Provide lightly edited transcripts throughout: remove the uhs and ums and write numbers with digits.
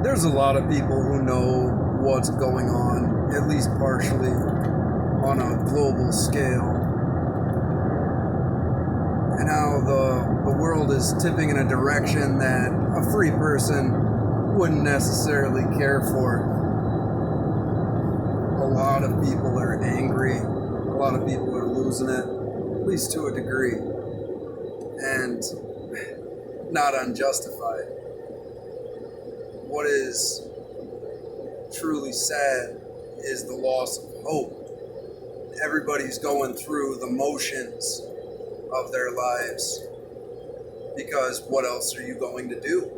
There's a lot of people who know what's going on, at least partially, on a global scale. And how the world is tipping in a direction that a free person wouldn't necessarily care for. A lot of people are angry. A lot of people are losing it, at least to a degree. And not unjustified. What is truly sad is the loss of hope. Everybody's going through the motions of their lives because what else are you going to do?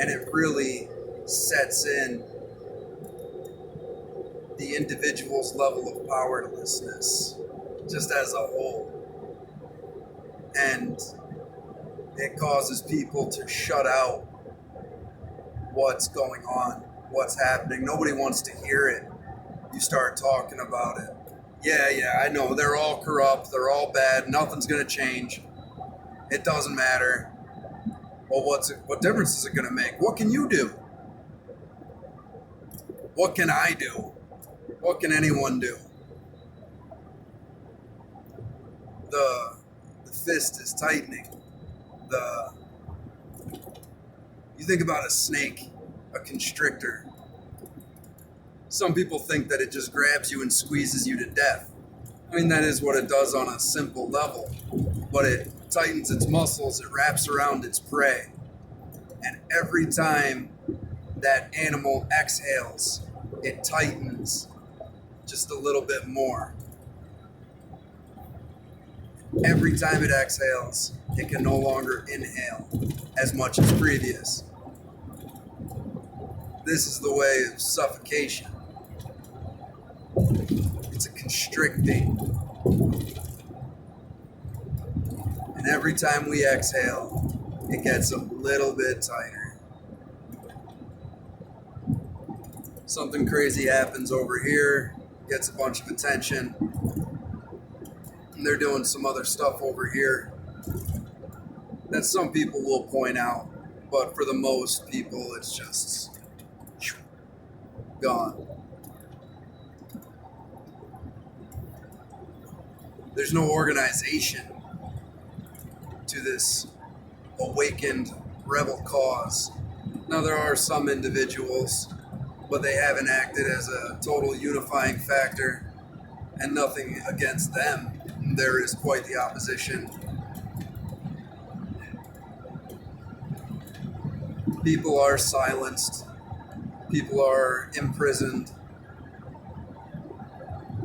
And it really sets in the individual's level of powerlessness just as a whole. And it causes people to shut out what's going on, what's happening. Nobody wants to hear it. You start talking about it. Yeah, I know. They're all corrupt. They're all bad. Nothing's going to change. It doesn't matter. Well, what difference is it going to make? What can you do? What can I do? What can anyone do? The fist is tightening. You think about a snake, a constrictor. Some people think that it just grabs you and squeezes you to death. I mean, that is what it does on a simple level. But it tightens its muscles, it wraps around its prey. And every time that animal exhales, it tightens just a little bit more. Every time it exhales, it can no longer inhale as much as previous. This is the way of suffocation. It's a constricting. And every time we exhale, it gets a little bit tighter. Something crazy happens over here, gets a bunch of attention. And they're doing some other stuff over here that some people will point out, but for the most people, it's just gone. There's no organization to this awakened rebel cause. Now, there are some individuals, but they haven't acted as a total unifying factor, and nothing against them. There is quite the opposition. People are silenced. People are imprisoned.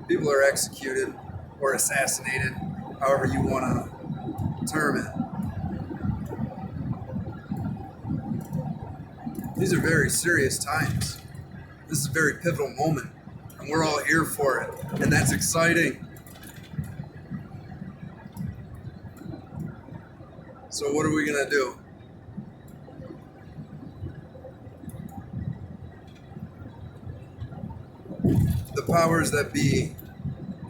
People are executed or assassinated, however you want to term it. These are very serious times. This is a very pivotal moment, and we're all here for it, and that's exciting. So what are we going to do? The powers that be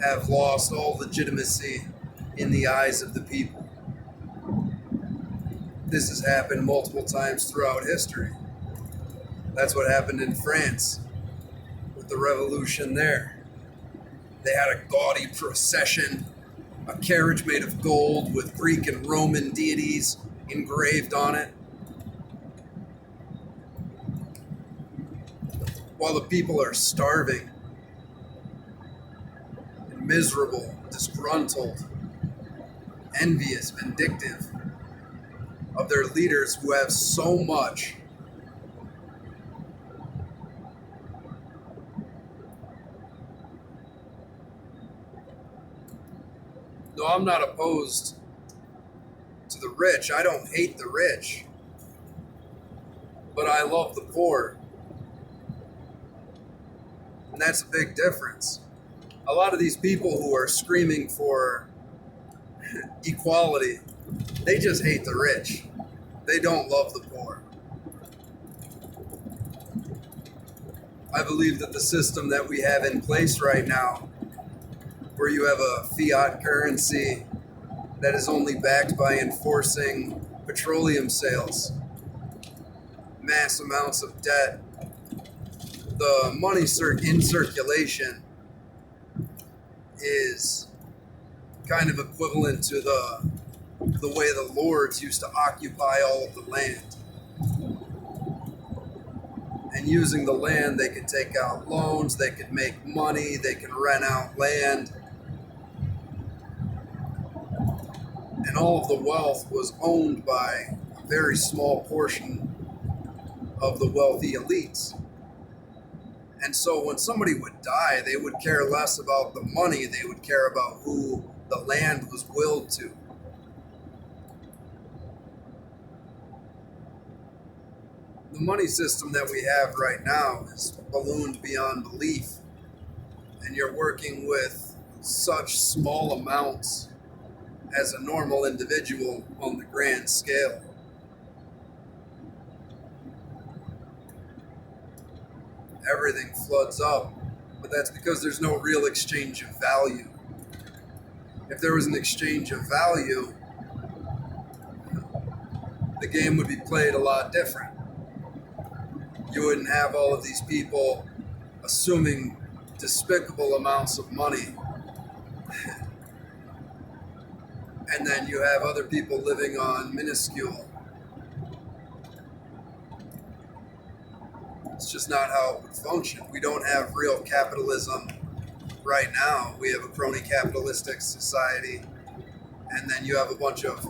have lost all legitimacy in the eyes of the people. This has happened multiple times throughout history. That's what happened in France with the revolution there. They had a gaudy procession, a carriage made of gold with Greek and Roman deities engraved on it. While the people are starving, miserable, disgruntled, envious, vindictive of their leaders who have so much. No, I'm not opposed to the rich. I don't hate the rich. But I love the poor. And that's a big difference. A lot of these people who are screaming for equality, they just hate the rich. They don't love the poor. I believe that the system that we have in place right now, where you have a fiat currency that is only backed by enforcing petroleum sales, mass amounts of debt. The money in circulation is kind of equivalent to the way the lords used to occupy all of the land. And using the land, they could take out loans, they could make money, they could rent out land. And all of the wealth was owned by a very small portion of the wealthy elites. And so when somebody would die, they would care less about the money, they would care about who the land was willed to. The money system that we have right now is ballooned beyond belief, and you're working with such small amounts as a normal individual on the grand scale. Everything floods up, but that's because there's no real exchange of value. If there was an exchange of value, the game would be played a lot different. You wouldn't have all of these people assuming despicable amounts of money. And then you have other people living on minuscule. It's just not how it would function. We don't have real capitalism right now. We have a crony capitalistic society. And then you have a bunch of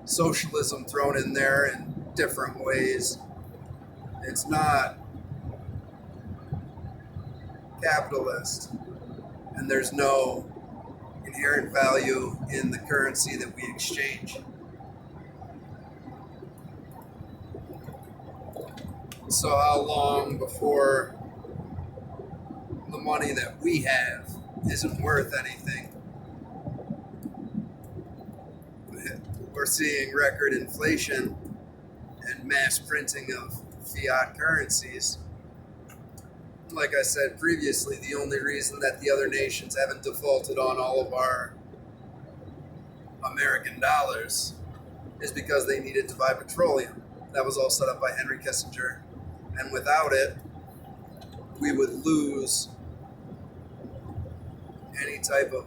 socialism thrown in there in different ways. It's not capitalist, and there's no inherent value in the currency that we exchange. So how long before the money that we have isn't worth anything? We're seeing record inflation and mass printing of fiat currencies. Like I said previously, the only reason that the other nations haven't defaulted on all of our American dollars is because they needed to buy petroleum. That was all set up by Henry Kissinger. And without it, we would lose any type of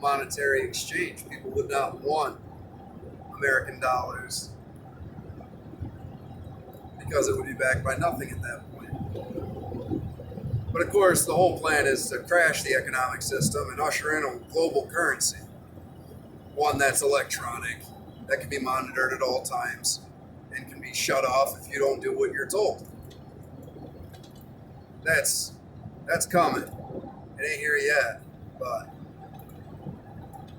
monetary exchange. People would not want American dollars because it would be backed by nothing at that point. But of course, the whole plan is to crash the economic system and usher in a global currency. One that's electronic, that can be monitored at all times, and can be shut off if you don't do what you're told. That's coming. It ain't here yet, but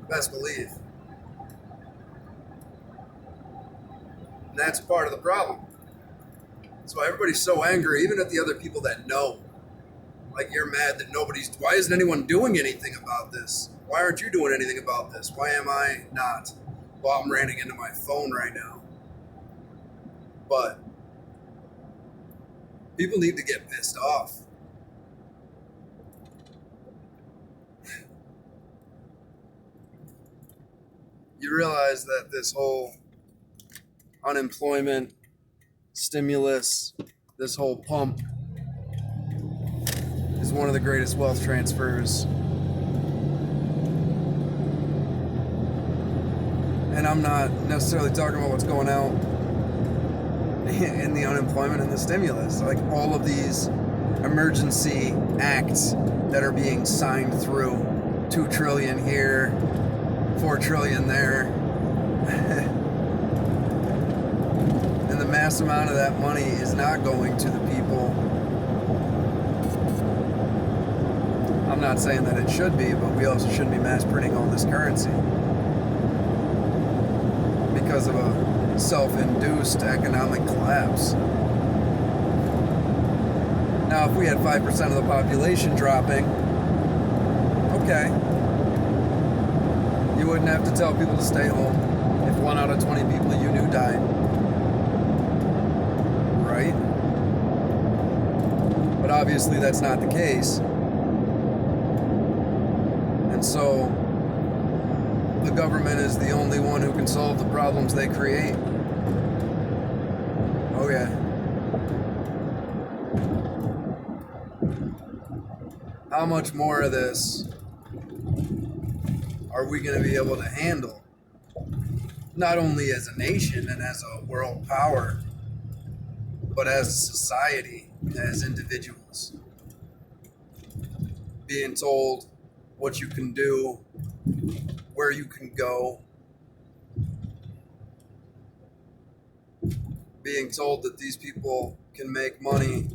best believe. And that's part of the problem. That's why everybody's so angry, even at the other people that know. Like, you're mad that why isn't anyone doing anything about this? Why aren't you doing anything about this? Why am I not? Well, I'm running into my phone right now. But people need to get pissed off. You realize that this whole unemployment, stimulus, this whole pump is one of the greatest wealth transfers. And I'm not necessarily talking about what's going out in the unemployment and the stimulus. Like, all of these emergency acts that are being signed through, $2 trillion here, $4 trillion there. And the mass amount of that money is not going to the people. I'm not saying that it should be, but we also shouldn't be mass printing all this currency because of a self-induced economic collapse. Now, if we had 5% of the population dropping, okay, you wouldn't have to tell people to stay home if 1 out of 20 people you knew died. Right? But obviously that's not the case. And so the government is the only one who can solve the problems they create. Oh yeah. How much more of this are we going to be able to handle? Not only as a nation and as a world power, but as a society, as individuals. Being told what you can do, where you can go, being told that these people can make money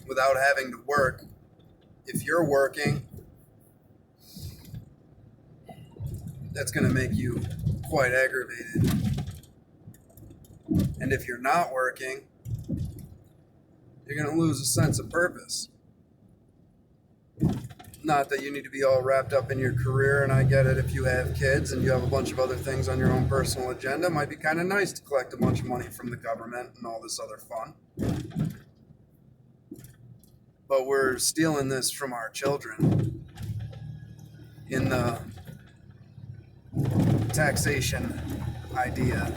without having to work. If you're working, that's going to make you quite aggravated. And if you're not working, you're going to lose a sense of purpose. Not that you need to be all wrapped up in your career, and I get it if you have kids and you have a bunch of other things on your own personal agenda. It might be kind of nice to collect a bunch of money from the government and all this other fun. But we're stealing this from our children in the taxation idea.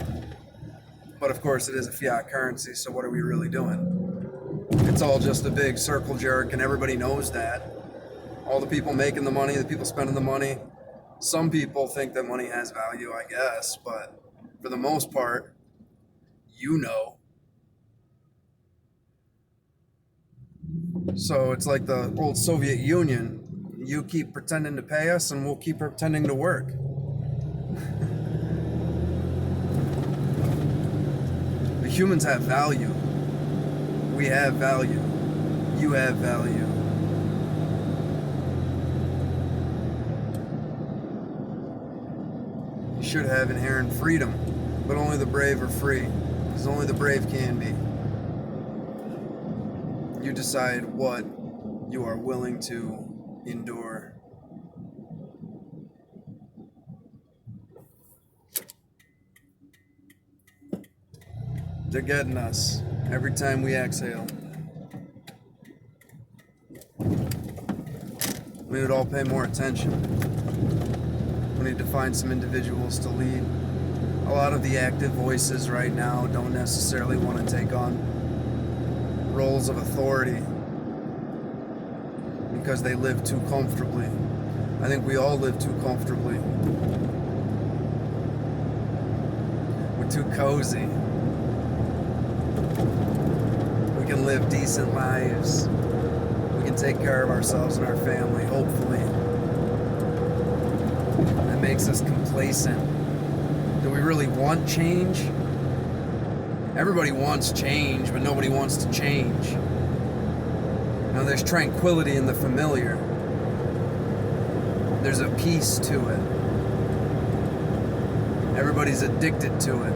But of course it is a fiat currency, so what are we really doing? It's all just a big circle jerk, and everybody knows that. All the people making the money, the people spending the money. Some people think that money has value, I guess, but for the most part, you know. So it's like the old Soviet Union. You keep pretending to pay us and we'll keep pretending to work. The humans have value. We have value. You have value. You should have inherent freedom, but only the brave are free, because only the brave can be. You decide what you are willing to endure. They're getting us every time we exhale. We would all pay more attention. We need to find some individuals to lead. A lot of the active voices right now don't necessarily want to take on roles of authority because they live too comfortably. I think we all live too comfortably. We're too cozy. We can live decent lives. We can take care of ourselves and our family, hopefully. That makes us complacent. Do we really want change? Everybody wants change, but nobody wants to change. Now, there's tranquility in the familiar. There's a peace to it. Everybody's addicted to it.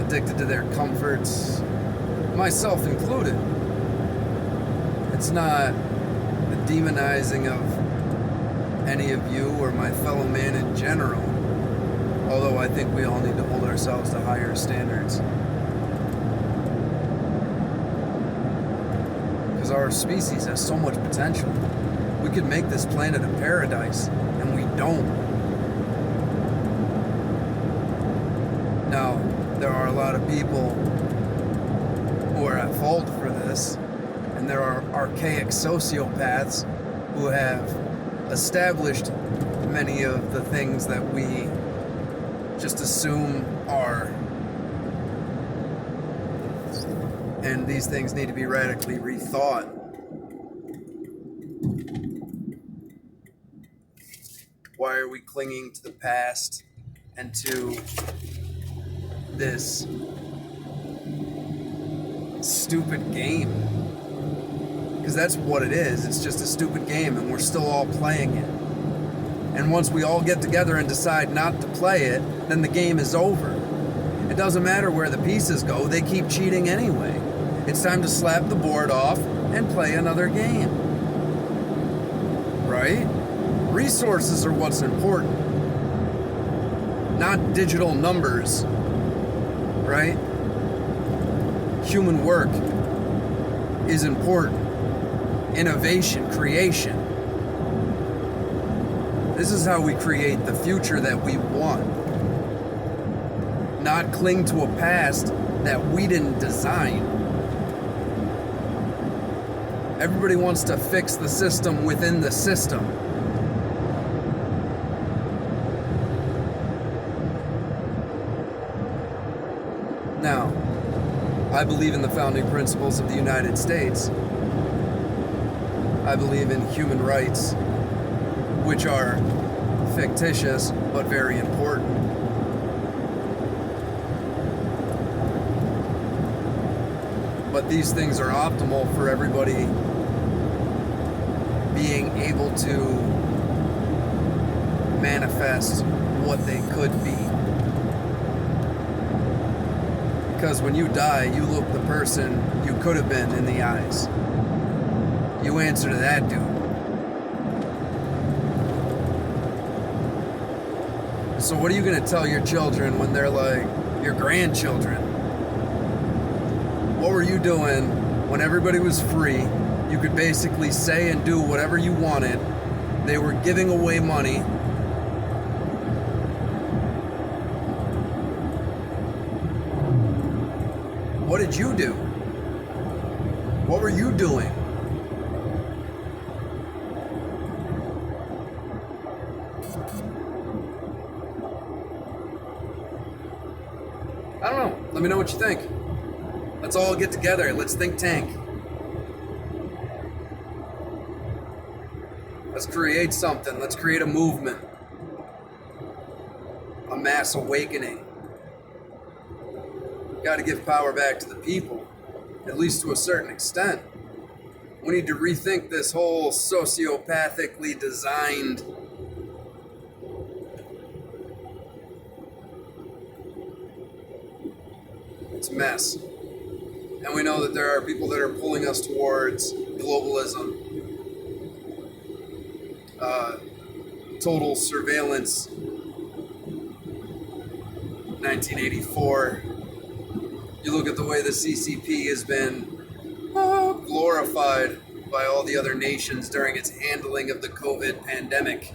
Addicted to their comforts, myself included. It's not the demonizing of any of you or my fellow man in general, although I think we all need to hold ourselves to higher standards. Because our species has so much potential. We could make this planet a paradise, and we don't. Now, there are a lot of people who are at fault for this, and there are archaic sociopaths who have established many of the things that we just assume are. And these things need to be radically rethought. Why are we clinging to the past and to this stupid game? Because that's what it is. It's just a stupid game, and we're still all playing it. And once we all get together and decide not to play it, then the game is over. It doesn't matter where the pieces go, they keep cheating anyway. It's time to slap the board off and play another game. Right? Resources are what's important, not digital numbers. Right? Human work is important. Innovation, creation. This is how we create the future that we want. Not cling to a past that we didn't design. Everybody wants to fix the system within the system. Now, I believe in the founding principles of the United States. I believe in human rights, which are fictitious but very important. But these things are optimal for everybody being able to manifest what they could be. Because when you die, you look the person you could have been in the eyes. You answer to that dude. So what are you going to tell your children when they're like, your grandchildren? What were you doing when everybody was free? You could basically say and do whatever you wanted. They were giving away money. What did you do? What were you doing? I don't know. Let me know what you think. Let's all get together. Let's think tank. Let's create something. Let's create a movement. A mass awakening. Got to give power back to the people, at least to a certain extent. We need to rethink this whole sociopathically designed it's a mess. And we know that there are people that are pulling us towards globalism, total surveillance, 1984. You look at the way the CCP has been glorified by all the other nations during its handling of the COVID pandemic.